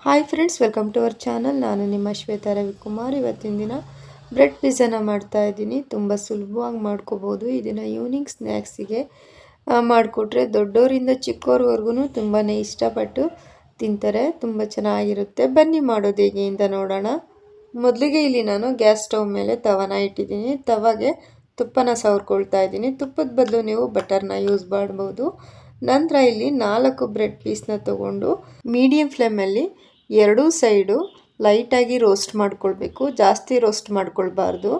Hi friends, welcome to our channel. ನಾನು ನಿಮ್ಮ ಶ್ವೇತಾ ರವಿಕುಮಾರ್. ಇವತ್ತಿನ ದಿನ ಬ್ರೆಡ್ ಪಿಜ್ಜಾನ ಮಾಡ್ತಾ ಇದ್ದೀನಿ. ತುಂಬ ಸುಲಭವಾಗಿ ಮಾಡ್ಕೋಬೋದು. ಇದನ್ನು ಈವ್ನಿಂಗ್ ಸ್ನ್ಯಾಕ್ಸಿಗೆ ಮಾಡಿಕೊಟ್ರೆ ದೊಡ್ಡವರಿಂದ ಚಿಕ್ಕವ್ರವರೆಗೂ ತುಂಬಾ ಇಷ್ಟಪಟ್ಟು ತಿಂತಾರೆ. ತುಂಬ ಚೆನ್ನಾಗಿರುತ್ತೆ. ಬನ್ನಿ ಮಾಡೋದು ಹೇಗೆ ಅಂತ ನೋಡೋಣ. ಮೊದಲಿಗೆ ಇಲ್ಲಿ ನಾನು ಗ್ಯಾಸ್ ಸ್ಟವ್ ಮೇಲೆ ತವನ ಇಟ್ಟಿದ್ದೀನಿ. ತವಾಗೆ ತುಪ್ಪನ ಸವರ್ಕೊಳ್ತಾ ಇದ್ದೀನಿ. ತುಪ್ಪದ ಬದಲು ನೀವು ಬಟರ್ನ ಯೂಸ್ ಮಾಡ್ಬೋದು. ನಂತರ ಇಲ್ಲಿ 4 ಬ್ರೆಡ್ ಪೀಸ್ನ ತೊಗೊಂಡು ಮೀಡಿಯಂ ಫ್ಲೇಮಲ್ಲಿ ಎರಡೂ ಸೈಡು ಲೈಟಾಗಿ ರೋಸ್ಟ್ ಮಾಡ್ಕೊಳ್ಬೇಕು. ಜಾಸ್ತಿ ರೋಸ್ಟ್ ಮಾಡ್ಕೊಳ್ಬಾರ್ದು.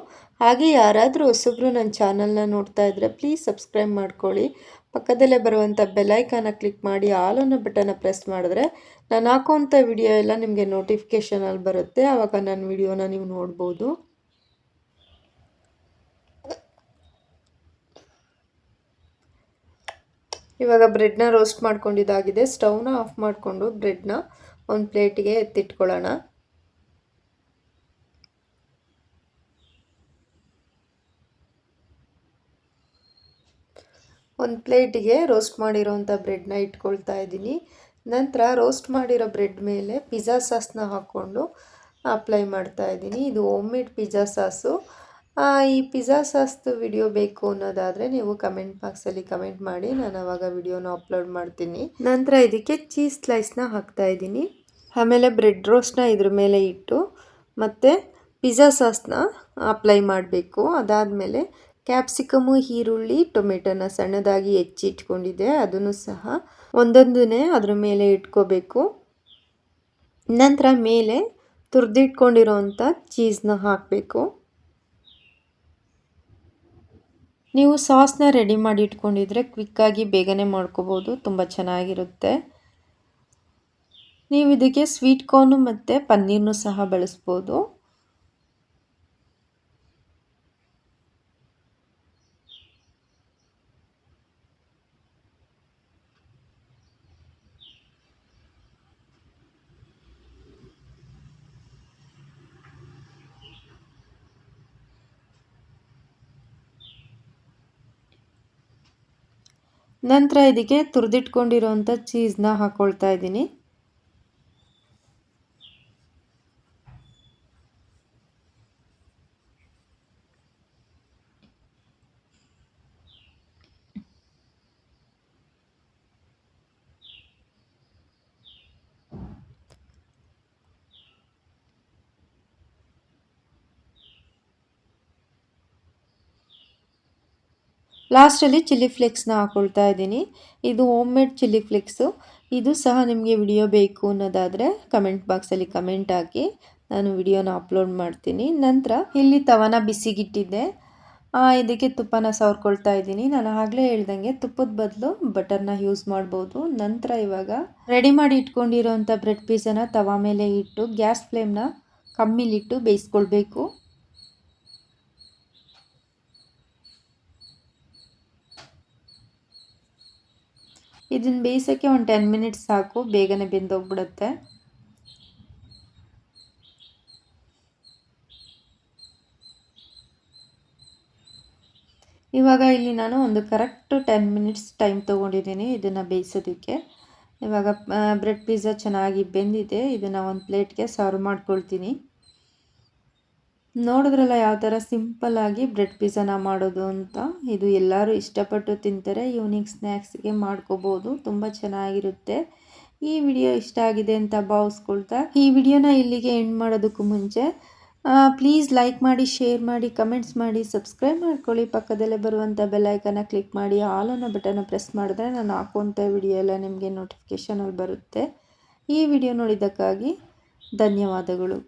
ಹಾಗೆ ಯಾರಾದರೂ ಹೊಸಬ್ರು ನನ್ನ ಚಾನಲ್ನ ನೋಡ್ತಾ ಇದ್ದರೆ ಪ್ಲೀಸ್ ಸಬ್ಸ್ಕ್ರೈಬ್ ಮಾಡ್ಕೊಳ್ಳಿ. ಪಕ್ಕದಲ್ಲೇ ಬರುವಂಥ ಬೆಲ್ಲೈಕನ್ನ ಕ್ಲಿಕ್ ಮಾಡಿ ಆಲ್ ಅನ್ನೋ ಬಟನ್ನ ಪ್ರೆಸ್ ಮಾಡಿದ್ರೆ ನಾನು ಹಾಕೋವಂಥ ವಿಡಿಯೋ ಎಲ್ಲ ನಿಮಗೆ ನೋಟಿಫಿಕೇಷನಲ್ಲಿ ಬರುತ್ತೆ. ಆವಾಗ ನನ್ನ ವಿಡಿಯೋನ ನೀವು ನೋಡ್ಬೋದು. ಇವಾಗ ಬ್ರೆಡ್ನ ರೋಸ್ಟ್ ಮಾಡ್ಕೊಂಡಿದ್ದಾಗಿದೆ. ಸ್ಟವ್ನ ಆಫ್ ಮಾಡಿಕೊಂಡು ಬ್ರೆಡ್ನ ಒಂದು ಪ್ಲೇಟಿಗೆ ಎತ್ತಿಟ್ಕೊಳ್ಳೋಣ. ಒಂದು ಪ್ಲೇಟಿಗೆ ರೋಸ್ಟ್ ಮಾಡಿರೋವಂಥ ಬ್ರೆಡ್ನ ಇಟ್ಕೊಳ್ತಾ ಇದ್ದೀನಿ. ನಂತರ ರೋಸ್ಟ್ ಮಾಡಿರೋ ಬ್ರೆಡ್ ಮೇಲೆ ಪಿಜ್ಜಾ ಸಾಸ್ನ ಹಾಕ್ಕೊಂಡು ಅಪ್ಲೈ ಮಾಡ್ತಾ ಇದ್ದೀನಿ. ಇದು ಹೋಮ್ ಮೇಡ್ ಪಿಜ್ಜಾ ಸಾಸು. ಈ ಪಿಜ್ಜಾ ಸಾಸ್ದು ವಿಡಿಯೋ ಬೇಕು ಅನ್ನೋದಾದರೆ ನೀವು ಕಮೆಂಟ್ ಬಾಕ್ಸಲ್ಲಿ ಕಮೆಂಟ್ ಮಾಡಿ, ನಾನು ಆವಾಗ ವಿಡಿಯೋನ ಅಪ್ಲೋಡ್ ಮಾಡ್ತೀನಿ. ನಂತರ ಇದಕ್ಕೆ ಚೀಸ್ ಸ್ಲೈಸ್ನ ಹಾಕ್ತಾ ಇದ್ದೀನಿ. ಆಮೇಲೆ ಬ್ರೆಡ್ ರೋಸ್ಟ್ನ ಇದ್ರ ಮೇಲೆ ಇಟ್ಟು ಮತ್ತು ಪಿಜ್ಜಾ ಸಾಸ್ನ ಅಪ್ಲೈ ಮಾಡಬೇಕು. ಅದಾದಮೇಲೆ ಕ್ಯಾಪ್ಸಿಕಮು, ಈರುಳ್ಳಿ, ಟೊಮೆಟೊನ ಸಣ್ಣದಾಗಿ ಹೆಚ್ಚಿಟ್ಕೊಂಡಿದ್ದೆ ಅದನ್ನು ಸಹ ಒಂದೊಂದನ್ನೇ ಅದ್ರ ಮೇಲೆ ಇಟ್ಕೋಬೇಕು. ನಂತರ ಮೇಲೆ ತುರಿದಿಟ್ಕೊಂಡಿರೋವಂಥ ಚೀಸ್ನ ಹಾಕಬೇಕು. ನೀವು ಸಾಸ್ನ ರೆಡಿ ಮಾಡಿ ಇಟ್ಕೊಂಡಿದ್ರೆ ಕ್ವಿಕ್ಕಾಗಿ ಬೇಗನೆ ಮಾಡ್ಕೋಬೋದು. ತುಂಬ ಚೆನ್ನಾಗಿರುತ್ತೆ. ನೀವು ಇದಕ್ಕೆ ಸ್ವೀಟ್ ಕಾರ್ನು ಮತ್ತು ಪನ್ನೀರ್ನು ಸಹ ಬಳಸ್ಬೋದು. ನಂತರ ಇದಕ್ಕೆ ತುರಿದಿಟ್ಕೊಂಡಿರೋವಂಥ ಚೀಸ್ನ ಹಾಕ್ಕೊಳ್ತಾ ಇದ್ದೀನಿ. ಲಾಸ್ಟಲ್ಲಿ ಚಿಲ್ಲಿ ಫ್ಲೇಕ್ಸ್ನ ಹಾಕ್ಕೊಳ್ತಾ ಇದ್ದೀನಿ. ಇದು ಹೋಮ್ ಮೇಡ್ ಚಿಲ್ಲಿ ಫ್ಲೇಕ್ಸು. ಇದು ಸಹ ನಿಮಗೆ ವಿಡಿಯೋ ಬೇಕು ಅನ್ನೋದಾದರೆ ಕಮೆಂಟ್ ಬಾಕ್ಸಲ್ಲಿ ಕಮೆಂಟ್ ಹಾಕಿ, ನಾನು ವಿಡಿಯೋನ ಅಪ್ಲೋಡ್ ಮಾಡ್ತೀನಿ. ನಂತರ ಇಲ್ಲಿ ತವನ ಬಿಸಿಗಿಟ್ಟಿದ್ದೆ. ಇದಕ್ಕೆ ತುಪ್ಪನ ಸವರ್ಕೊಳ್ತಾ ಇದ್ದೀನಿ. ನಾನು ಆಗಲೇ ಹೇಳ್ದಂಗೆ ತುಪ್ಪದ ಬದಲು ಬಟರ್ನ ಯೂಸ್ ಮಾಡ್ಬೋದು. ನಂತರ ಇವಾಗ ರೆಡಿ ಮಾಡಿ ಇಟ್ಕೊಂಡಿರೋವಂಥ ಬ್ರೆಡ್ ಪೀಸನ್ನು ತವ ಮೇಲೆ ಇಟ್ಟು ಗ್ಯಾಸ್ ಫ್ಲೇಮ್ನ ಕಮ್ಮಿಲಿಟ್ಟು ಬೇಯಿಸ್ಕೊಳ್ಬೇಕು. ಇದನ್ನು ಬೇಯಿಸೋಕ್ಕೆ ಒಂದು 10 ಮಿನಿಟ್ಸ್ ಸಾಕು, ಬೇಗನೆ ಬೆಂದೋಗ್ಬಿಡುತ್ತೆ. ಇವಾಗ ಇಲ್ಲಿ ನಾನು ಒಂದು ಕರೆಕ್ಟ್ 10 ಮಿನಿಟ್ಸ್ ಟೈಮ್ ತೊಗೊಂಡಿದ್ದೀನಿ ಇದನ್ನು ಬೇಯಿಸೋದಕ್ಕೆ. ಇವಾಗ ಬ್ರೆಡ್ ಪಿಜ್ಜಾ ಚೆನ್ನಾಗಿ ಬೆಂದಿದೆ. ಇದನ್ನು ಒಂದು ಪ್ಲೇಟ್ಗೆ ಸರ್ವ್ ಮಾಡ್ಕೊಳ್ತೀನಿ. ನೋಡಿದ್ರಲ್ಲ ಯಾವ ಥರ ಸಿಂಪಲ್ಲಾಗಿ ಬ್ರೆಡ್ ಪಿಜ್ಜಾನ ಮಾಡೋದು ಅಂತ. ಇದು ಎಲ್ಲರೂ ಇಷ್ಟಪಟ್ಟು ತಿಂತಾರೆ. ಈವ್ನಿಂಗ್ ಸ್ನ್ಯಾಕ್ಸ್ಗೆ ಮಾಡ್ಕೋಬೋದು. ತುಂಬ ಚೆನ್ನಾಗಿರುತ್ತೆ. ಈ ವಿಡಿಯೋ ಇಷ್ಟ ಆಗಿದೆ ಅಂತ ಭಾವಿಸ್ಕೊಳ್ತಾ ಈ ವಿಡಿಯೋನ ಇಲ್ಲಿಗೆ ಎಂಡ್ ಮಾಡೋದಕ್ಕೂ ಮುಂಚೆ ಪ್ಲೀಸ್ ಲೈಕ್ ಮಾಡಿ, ಶೇರ್ ಮಾಡಿ, ಕಮೆಂಟ್ಸ್ ಮಾಡಿ, ಸಬ್ಸ್ಕ್ರೈಬ್ ಮಾಡ್ಕೊಳ್ಳಿ. ಪಕ್ಕದಲ್ಲೇ ಬರುವಂಥ ಬೆಲ್ಲೈಕನ್ನ ಕ್ಲಿಕ್ ಮಾಡಿ ಆಲ್ ಅನ್ನೋ ಬಟನ್ನ ಪ್ರೆಸ್ ಮಾಡಿದ್ರೆ ನಾನು ಹಾಕುವಂಥ ವಿಡಿಯೋ ಎಲ್ಲ ನಿಮಗೆ ನೋಟಿಫಿಕೇಷನಲ್ಲಿ ಬರುತ್ತೆ. ಈ ವಿಡಿಯೋ ನೋಡಿದ್ದಕ್ಕಾಗಿ ಧನ್ಯವಾದಗಳು.